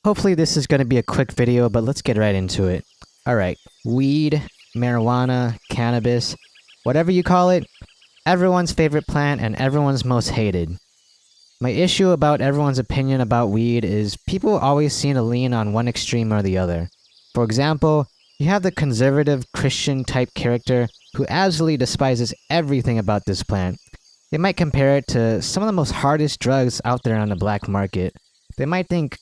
Hopefully this is going to be a quick video, but let's get right into it. Alright, weed, marijuana, cannabis, whatever you call it, everyone's favorite plant and everyone's most hated. My issue about everyone's opinion about weed is people always seem to lean on one extreme or the other. For example, you have the conservative Christian type character who absolutely despises everything about this plant. They might compare it to some of the most hardest drugs out there on the black market. They might think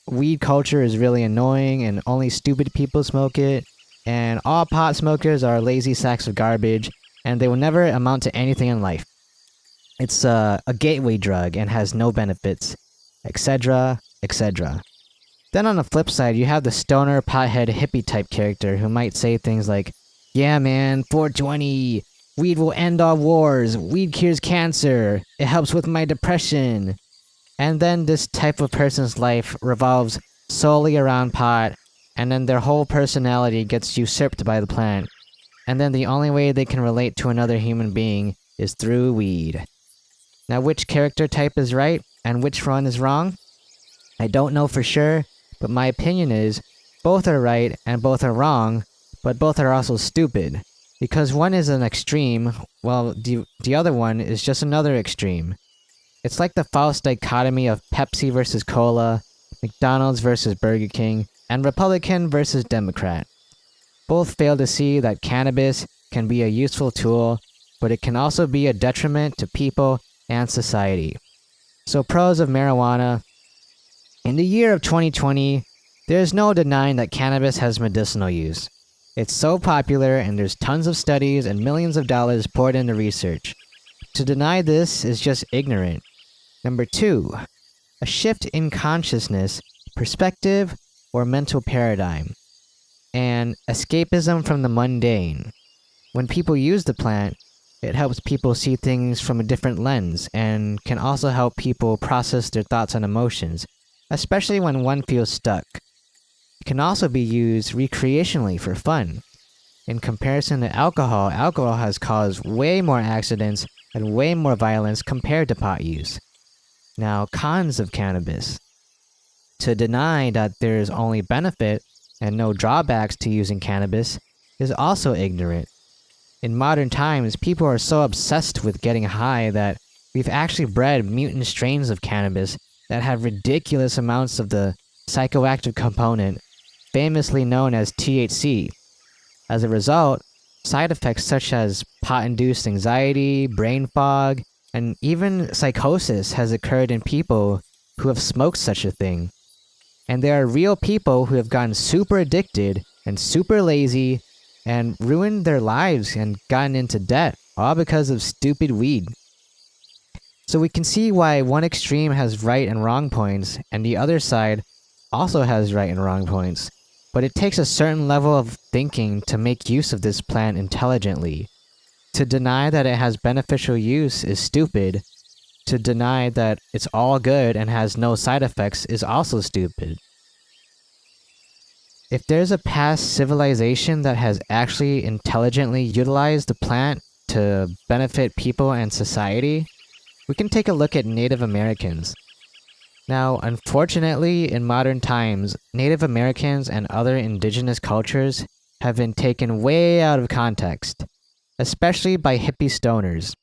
weed culture is really annoying and only stupid people smoke it, and all pot smokers are lazy sacks of garbage, and they will never amount to anything in life. It's a gateway drug and has no benefits, etc., etc. Then on the flip side, you have the stoner, pothead, hippie type character who might say things like, "Yeah man, 420, weed will end all wars, weed cures cancer, it helps with my depression." And then this type of person's life revolves solely around pot, and then their whole personality gets usurped by the plant. And then the only way they can relate to another human being is through weed. Now, which character type is right and which one is wrong? I don't know for sure, but my opinion is both are right and both are wrong, but both are also stupid. Because one is an extreme, while the other one is just another extreme. It's like the false dichotomy of Pepsi versus Cola, McDonald's versus Burger King, and Republican versus Democrat. Both fail to see that cannabis can be a useful tool, but it can also be a detriment to people and society. So pros of marijuana. In the year of 2020, there's no denying that cannabis has medicinal use. It's so popular and there's tons of studies and millions of dollars poured into research. To deny this is just ignorant. Number 2, a shift in consciousness, perspective, or mental paradigm. And escapism from the mundane. When people use the plant, it helps people see things from a different lens and can also help people process their thoughts and emotions, especially when one feels stuck. It can also be used recreationally for fun. In comparison to alcohol, alcohol has caused way more accidents and way more violence compared to pot use. Now, cons of cannabis. To deny that there is only benefit and no drawbacks to using cannabis is also ignorant. In modern times, people are so obsessed with getting high that we've actually bred mutant strains of cannabis that have ridiculous amounts of the psychoactive component, famously known as THC. As a result, side effects such as pot-induced anxiety, brain fog, and even psychosis has occurred in people who have smoked such a thing. And there are real people who have gotten super addicted and super lazy and ruined their lives and gotten into debt, all because of stupid weed. So we can see why one extreme has right and wrong points, and the other side also has right and wrong points. But it takes a certain level of thinking to make use of this plant intelligently. To deny that it has beneficial use is stupid. To deny that it's all good and has no side effects is also stupid. If there's a past civilization that has actually intelligently utilized the plant to benefit people and society, we can take a look at Native Americans. Now, unfortunately, in modern times, Native Americans and other indigenous cultures have been taken way out of context, especially by hippie stoners.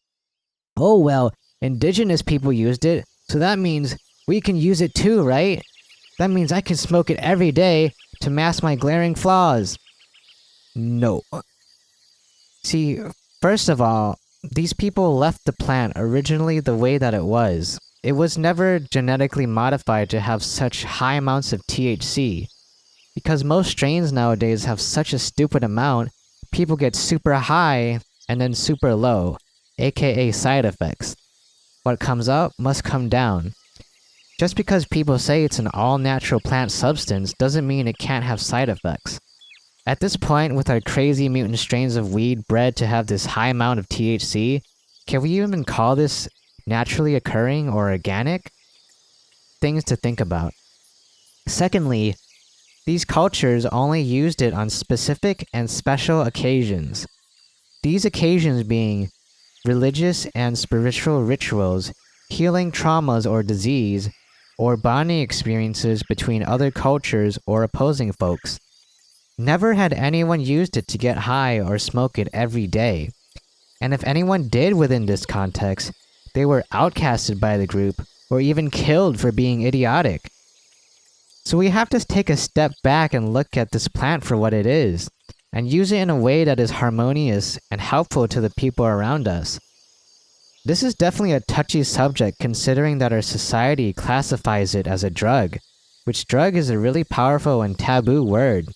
Oh well, indigenous people used it, so that means we can use it too, right? That means I can smoke it every day to mask my glaring flaws. No. See, first of all, these people left the plant originally the way that it was. It was never genetically modified to have such high amounts of THC. Because most strains nowadays have such a stupid amount, people get super high and then super low, aka side effects. What comes up must come down. Just because people say it's an all-natural plant substance doesn't mean it can't have side effects. At this point, with our crazy mutant strains of weed bred to have this high amount of THC, can we even call this naturally occurring or organic? Things to think about. Secondly, these cultures only used it on specific and special occasions. These occasions being religious and spiritual rituals, healing traumas or disease, or bonding experiences between other cultures or opposing folks. Never had anyone used it to get high or smoke it every day. And if anyone did within this context, they were outcasted by the group or even killed for being idiotic. So we have to take a step back and look at this plant for what it is, and use it in a way that is harmonious and helpful to the people around us. This is definitely a touchy subject considering that our society classifies it as a drug, which drug is a really powerful and taboo word.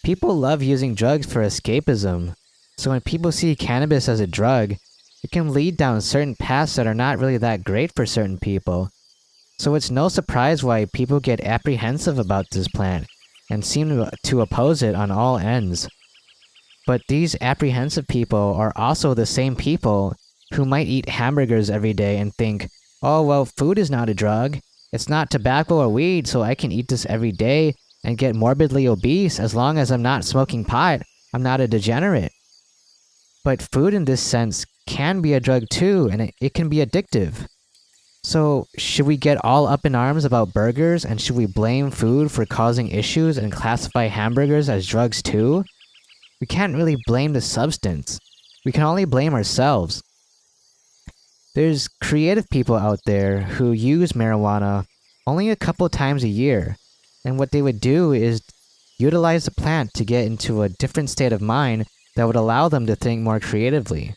People love using drugs for escapism, so when people see cannabis as a drug, it can lead down certain paths that are not really that great for certain people. So it's no surprise why people get apprehensive about this plant and seem to oppose it on all ends. But these apprehensive people are also the same people who might eat hamburgers every day and think, oh well, food is not a drug, it's not tobacco or weed, so I can eat this every day and get morbidly obese as long as I'm not smoking pot, I'm not a degenerate. But food in this sense can be a drug too, and it can be addictive. So should we get all up in arms about burgers, and should we blame food for causing issues and classify hamburgers as drugs too? We can't really blame the substance. We can only blame ourselves. There's creative people out there who use marijuana only a couple times a year, and what they would do is utilize the plant to get into a different state of mind that would allow them to think more creatively.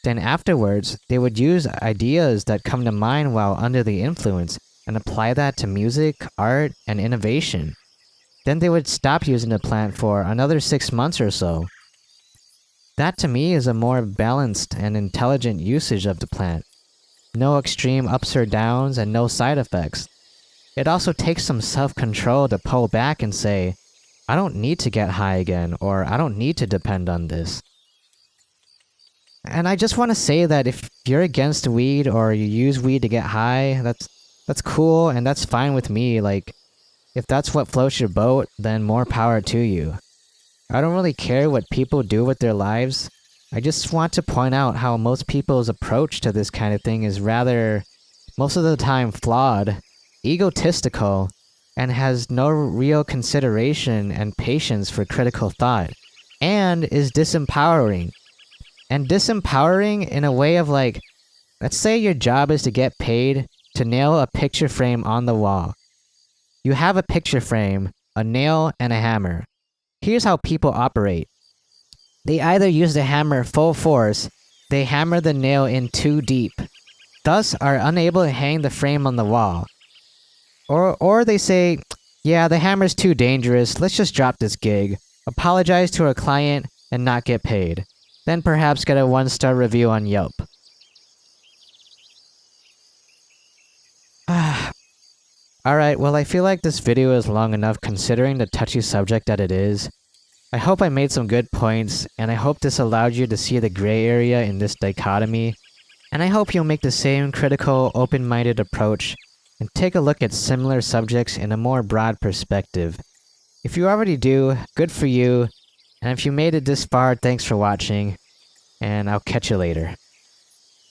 Then afterwards, they would use ideas that come to mind while under the influence and apply that to music, art, and innovation. Then they would stop using the plant for another 6 months or so. That to me is a more balanced and intelligent usage of the plant. No extreme ups or downs and no side effects. It also takes some self-control to pull back and say, I don't need to get high again, or I don't need to depend on this. And I just want to say that if you're against weed or you use weed to get high, that's cool and that's fine with me. Like, if that's what floats your boat, then more power to you. I don't really care what people do with their lives. I just want to point out how most people's approach to this kind of thing is rather, most of the time, flawed, egotistical, and has no real consideration and patience for critical thought, and is disempowering. And disempowering in a way of like, let's say your job is to get paid to nail a picture frame on the wall. You have a picture frame, a nail, and a hammer. Here's how people operate. They either use the hammer full force, they hammer the nail in too deep, thus are unable to hang the frame on the wall. Or they say, yeah, the hammer's too dangerous, let's just drop this gig, apologize to our client, and not get paid. Then perhaps get a 1-star review on Yelp. Alright, well I feel like this video is long enough considering the touchy subject that it is. I hope I made some good points, and I hope this allowed you to see the gray area in this dichotomy. And I hope you'll make the same critical, open-minded approach and take a look at similar subjects in a more broad perspective. If you already do, good for you, and if you made it this far, thanks for watching, and I'll catch you later.